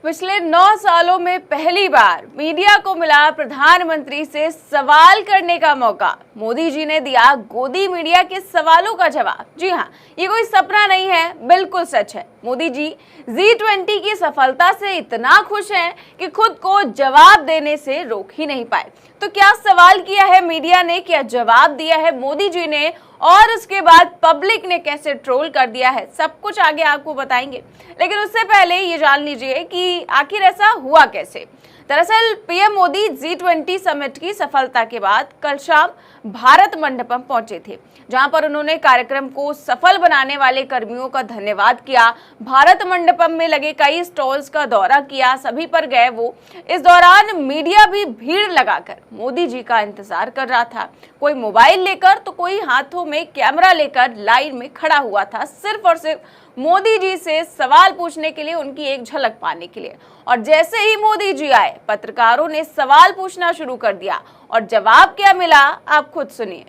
पिछले 9 सालों में पहली बार मीडिया को मिला प्रधानमंत्री से सवाल करने का मौका। मोदी जी ने दिया गोदी मीडिया के सवालों का जवाब। जी हाँ, ये कोई सपना नहीं है, बिल्कुल सच है। मोदी जी G20 की सफलता से इतना खुश हैं कि खुद को जवाब देने से रोक ही नहीं पाए। तो क्या सवाल किया है मीडिया ने, क्या जवाब दिया है मोदी जी ने, और उसके बाद पब्लिक ने कैसे ट्रोल कर दिया है, सब कुछ आगे आपको बताएंगे। लेकिन उससे पहले ये जान लीजिए कि आखिर ऐसा हुआ कैसे। दरअसल पीएम मोदी G20 समिट की सफलता के बाद कल शाम भारत मंडपम पहुंचे थे, जहां पर उन्होंने कार्यक्रम को सफल बनाने वाले कर्मियों का धन्यवाद किया। भारत मंडपम में लगे कई स्टॉल्स का दौरा किया, सभी पर गए वो। इस दौरान मीडिया भी भीड़ लगाकर मोदी जी का इंतजार कर रहा था। कोई मोबाइल लेकर तो कोई हाथों में कैमरा लेकर लाइन में खड़ा हुआ था, सिर्फ और सिर्फ मोदी जी से सवाल पूछने के लिए, उनकी एक झलक पाने के लिए। और जैसे ही मोदी जी आए, पत्रकारों ने सवाल पूछना शुरू कर दिया और जवाब क्या मिला आप खुद सुनिए।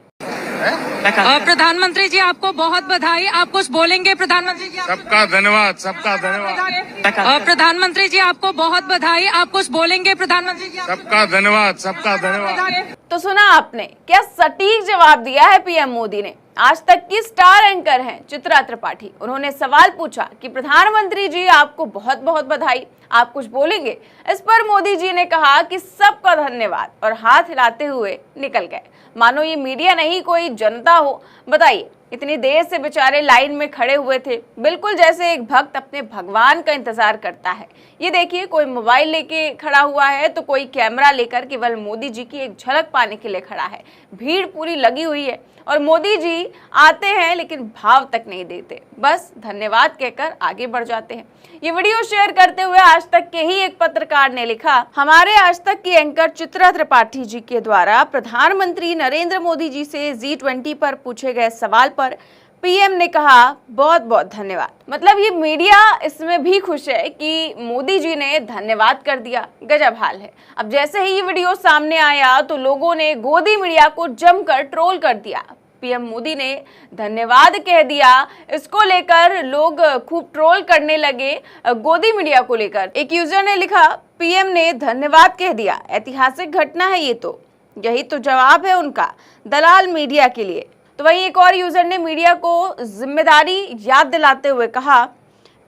प्रधानमंत्री जी आपको बहुत बधाई। आप कुछ बोलेंगे प्रधानमंत्री जी? सबका धन्यवाद, सबका धन्यवाद। प्रधानमंत्री जी आपको बहुत बधाई। आप कुछ बोलेंगे प्रधानमंत्री जी? सबका धन्यवाद, सबका धन्यवाद। तो सुना आपने, क्या सटीक जवाब दिया है पीएम मोदी ने। आज तक की स्टार एंकर हैं चित्रा त्रिपाठी। उन्होंने सवाल पूछा कि प्रधानमंत्री जी आपको बहुत बहुत बधाई, आप कुछ बोलेंगे। इस पर मोदी जी ने कहा कि सबका धन्यवाद और हाथ हिलाते हुए निकल गए, मानो ये मीडिया नहीं कोई जनता हो। बताइए, इतनी देर से बेचारे लाइन में खड़े हुए थे, बिल्कुल जैसे एक भक्त अपने भगवान का इंतजार करता है। ये देखिए, कोई मोबाइल लेके खड़ा हुआ है तो कोई कैमरा लेकर केवल मोदी जी की एक झलक पाने के लिए खड़ा है। भीड़ पूरी लगी हुई है और मोदी जी आते हैं लेकिन भाव तक नहीं देते, बस धन्यवाद कहकर आगे बढ़ जाते हैं। ये वीडियो शेयर करते हुए आज तक के ही एक पत्रकार ने लिखा, हमारे आज तक की एंकर चित्रा त्रिपाठी जी के द्वारा प्रधानमंत्री नरेंद्र मोदी जी से G20 पर पूछे गए सवाल पर पीएम ने कहा बहुत बहुत धन्यवाद। मतलब ये मीडिया इसमें भी खुश है कि मोदी जी ने धन्यवाद कर दिया। गजब हाल है। अब जैसे ही ये वीडियो सामने आया तो लोगों ने गोदी मीडिया को जमकर ट्रोल कर दिया। पीएम मोदी ने धन्यवाद कह दिया, इसको लेकर लोग खूब ट्रोल करने लगे गोदी मीडिया को लेकर। एक यूजर ने लिखा, पीएम ने धन्यवाद कह दिया, ऐतिहासिक घटना है ये तो, यही तो जवाब है उनका दलाल मीडिया के लिए। तो वहीं एक और यूजर ने मीडिया को जिम्मेदारी याद दिलाते हुए कहा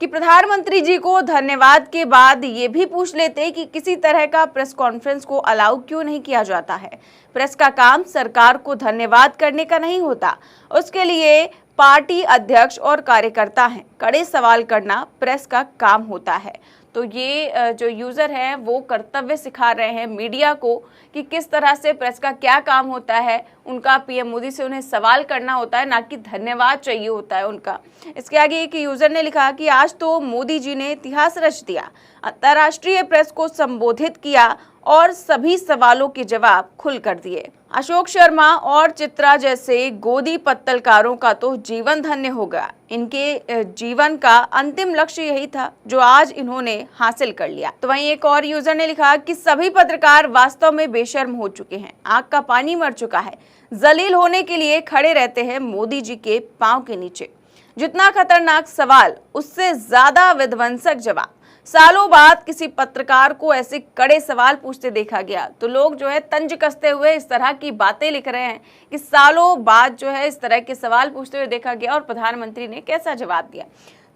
कि प्रधानमंत्री जी को धन्यवाद के बाद ये भी पूछ लेते कि किसी तरह का प्रेस कॉन्फ्रेंस को अलाउ क्यों नहीं किया जाता है। प्रेस का काम सरकार को धन्यवाद करने का नहीं होता, उसके लिए पार्टी अध्यक्ष और कार्यकर्ता हैं, कड़े सवाल करना प्रेस का काम होता है। तो ये जो यूज़र हैं वो कर्तव्य सिखा रहे हैं मीडिया को कि किस तरह से प्रेस का क्या काम होता है। उनका पीएम मोदी से उन्हें सवाल करना होता है, ना कि धन्यवाद चाहिए होता है उनका। इसके आगे एक यूज़र ने लिखा कि आज तो मोदी जी ने इतिहास रच दिया, अंतर्राष्ट्रीय प्रेस को संबोधित किया और सभी सवालों के जवाब खुल कर दिए। अशोक शर्मा और चित्रा जैसे गोदी पत्तलकारों का तो जीवन धन्य होगा। इनके जीवन का अंतिम लक्ष्य यही था जो आज इन्होंने हासिल कर लिया। तो वहीं एक और यूजर ने लिखा कि सभी पत्रकार वास्तव में बेशर्म हो चुके हैं, आंख का पानी मर चुका है, जलील होने के लिए खड़े रहते हैं मोदी जी के पांव के नीचे। जितना खतरनाक सवाल उससे ज्यादा विध्वंसक जवाब। सालों बाद किसी पत्रकार को ऐसे कड़े सवाल पूछते देखा गया तो लोग जो है तंज कसते हुए इस तरह की बातें लिख रहे हैं कि सालों बाद जो है इस तरह के सवाल पूछते हुए देखा गया और प्रधानमंत्री ने कैसा जवाब दिया।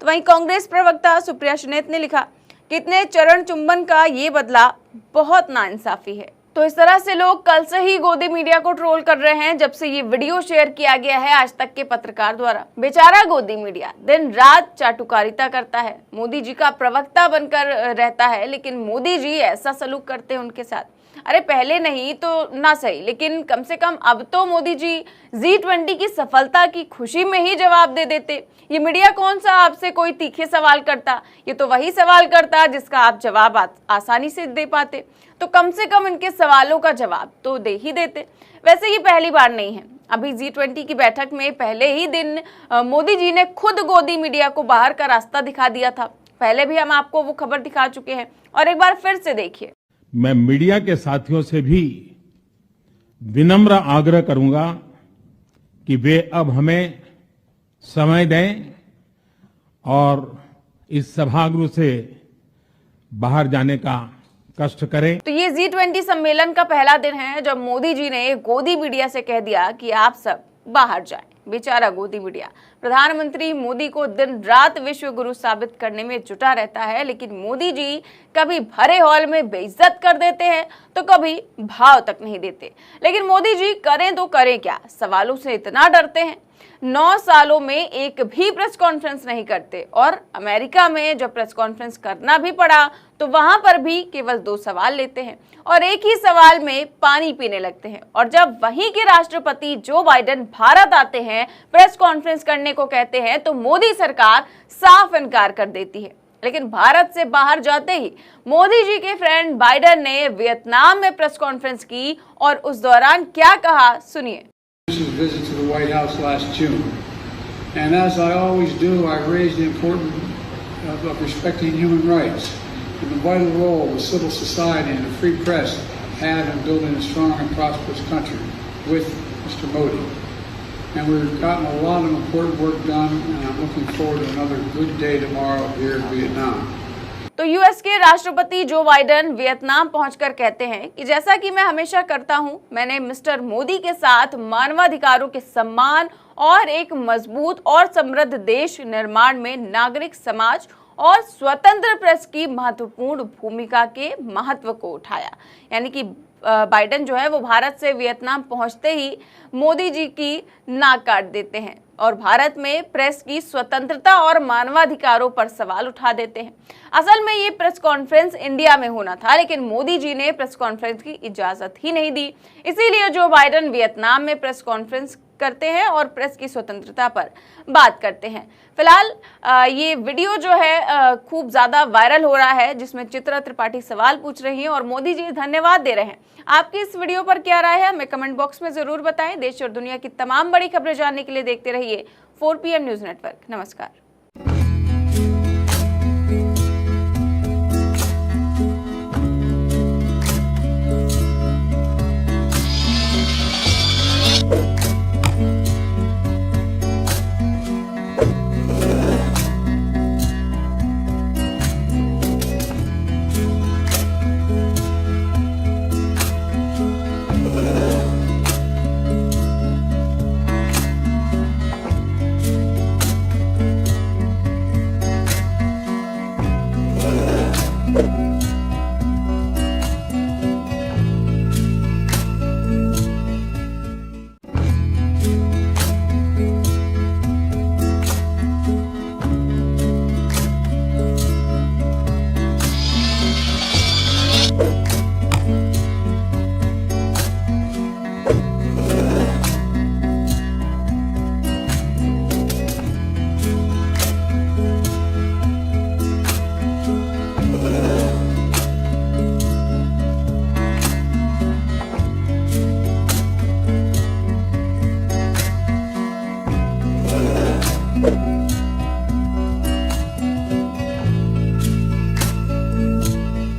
तो वहीं कांग्रेस प्रवक्ता सुप्रिया सुनेत ने लिखा, कितने चरण चुंबन का ये बदला, बहुत नाइंसाफी है। तो इस तरह से लोग कल से ही गोदी मीडिया को ट्रोल कर रहे हैं, जब से ये वीडियो शेयर किया गया है आज तक के पत्रकार द्वारा। बेचारा गोदी मीडिया दिन रात चाटुकारिता करता है, मोदी जी का प्रवक्ता बनकर रहता है, लेकिन मोदी जी ऐसा सलूक करते हैं उनके साथ। अरे पहले नहीं तो ना सही, लेकिन कम से कम अब तो मोदी जी G20 की सफलता की खुशी में ही जवाब दे देते। ये मीडिया कौन सा आपसे कोई तीखे सवाल करता, ये तो वही सवाल करता जिसका आप जवाब आसानी से दे पाते। तो कम से कम इनके सवालों का जवाब तो दे ही देते। वैसे ये पहली बार नहीं है, अभी G20 की बैठक में पहले ही दिन मोदी जी ने खुद गोदी मीडिया को बाहर का रास्ता दिखा दिया था। पहले भी हम आपको वो खबर दिखा चुके हैं और एक बार फिर से देखिए। मैं मीडिया के साथियों से भी विनम्र आग्रह करूंगा कि वे अब हमें समय दें और इस सभागृह से बाहर जाने का कष्ट करें। तो ये G20 सम्मेलन का पहला दिन है जब मोदी जी ने गोदी मीडिया से कह दिया कि आप सब बाहर जाएं। बेचारा गोदी मीडिया। प्रधानमंत्री मोदी को दिन रात विश्व गुरु साबित करने में जुटा रहता है, लेकिन मोदी जी कभी भरे हॉल में बेइज्जत कर देते हैं तो कभी भाव तक नहीं देते। लेकिन मोदी जी करें तो करें क्या, सवालों से इतना डरते हैं। 9 सालों में एक भी प्रेस कॉन्फ्रेंस नहीं करते और अमेरिका में जब प्रेस कॉन्फ्रेंस करना भी पड़ा तो वहां पर भी केवल 2 सवाल लेते हैं और एक ही सवाल में पानी पीने लगते हैं। और जब वहीं के राष्ट्रपति जो बाइडेन भारत आते हैं, प्रेस कॉन्फ्रेंस करने को कहते हैं तो मोदी सरकार साफ इनकार कर देती है। लेकिन भारत से बाहर जाते ही मोदी जी के फ्रेंड बाइडेन ने वियतनाम में प्रेस कॉन्फ्रेंस की और उस दौरान क्या कहा, सुनिए। Bush's visit to the White House last June. And as I always do, I raised the importance of respecting human rights and the vital role the civil society and the free press have in building a strong and prosperous country with Mr. Modi. And we've gotten a lot of important work done, and I'm looking forward to another good day tomorrow here in Vietnam. तो US के राष्ट्रपति Joe Biden Vietnam पहुंचकर कहते हैं कि जैसा कि मैं हमेशा करता हूं, मैंने मिस्टर मोदी के साथ मानवाधिकारों के सम्मान और एक मजबूत और समृद्ध देश निर्माण में नागरिक समाज और स्वतंत्र प्रेस की महत्वपूर्ण भूमिका के महत्व को उठाया। यानी कि बाइडेन जो है वो भारत से वियतनाम पहुंचते ही मोदी जी की नाक काट देते हैं और भारत में प्रेस की स्वतंत्रता और मानवाधिकारों पर सवाल उठा देते हैं। असल में ये प्रेस कॉन्फ्रेंस इंडिया में होना था, लेकिन मोदी जी ने प्रेस कॉन्फ्रेंस की इजाजत ही नहीं दी। इसीलिए जो बाइडेन वियतनाम में प्रेस कॉन्फ्रेंस करते हैं और प्रेस की स्वतंत्रता पर बात करते हैं। फिलहाल ये वीडियो जो है खूब ज्यादा वायरल हो रहा है, जिसमें चित्रा त्रिपाठी सवाल पूछ रही हैं और मोदी जी धन्यवाद दे रहे हैं। आपकी इस वीडियो पर क्या राय है, हमें कमेंट बॉक्स में जरूर बताएं। देश और दुनिया की तमाम बड़ी खबरें जानने के लिए देखते रहिए 4 PM न्यूज नेटवर्क। नमस्कार। you